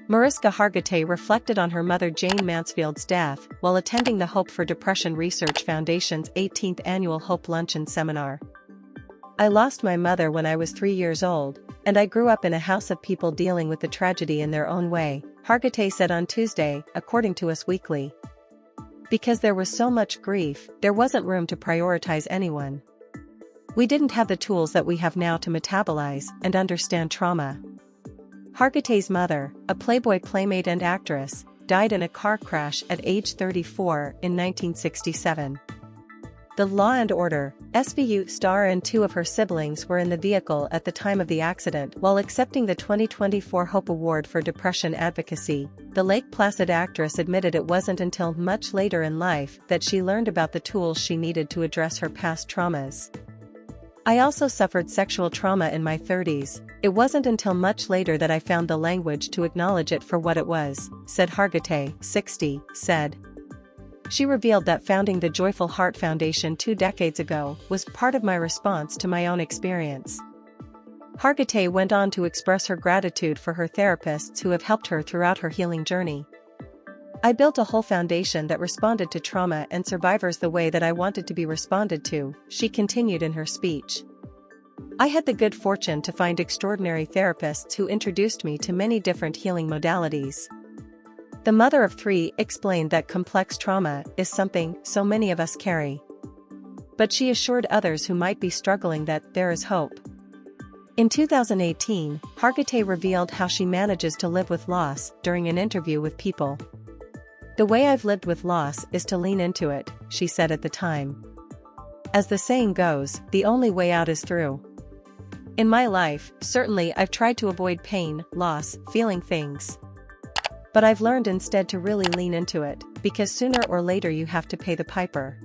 Mariska Hargitay reflected on her mother Jayne Mansfield's death while attending the Hope for Depression Research Foundation's 18th Annual HOPE Luncheon Seminar. "I lost my mother when I was 3 years old, and I grew up in a house of people dealing with the tragedy in their own way," Hargitay said on Tuesday, according to Us Weekly. "Because there was so much grief, there wasn't room to prioritize anyone. We didn't have the tools that we have now to metabolize and understand trauma." Hargitay's mother, a Playboy Playmate and actress, died in a car crash at age 34 in 1967. The Law and Order SVU star and 2 of her siblings were in the vehicle at the time of the accident while accepting the 2024 HOPE Award for Depression Advocacy. The Lake Placid actress admitted it wasn't until much later in life that she learned about the tools she needed to address her past traumas. "I also suffered sexual trauma in my 30s. It wasn't until much later that I found the language to acknowledge it for what it was," said Hargitay, 60, said. She revealed that founding the Joyful Heart Foundation 2 decades ago was part of my response to my own experience. Hargitay went on to express her gratitude for her therapists who have helped her throughout her healing journey. "I built a whole foundation that responded to trauma and survivors the way that I wanted to be responded to," she continued in her speech. "I had the good fortune to find extraordinary therapists who introduced me to many different healing modalities." The mother of 3 explained that complex trauma is something so many of us carry. But she assured others who might be struggling that there is hope. In 2018, Hargitay revealed how she manages to live with loss during an interview with People. "The way I've lived with loss is to lean into it," she said at the time. "As the saying goes, the only way out is through. In my life, certainly I've tried to avoid pain, loss, feeling things. But I've learned instead to really lean into it, because sooner or later you have to pay the piper."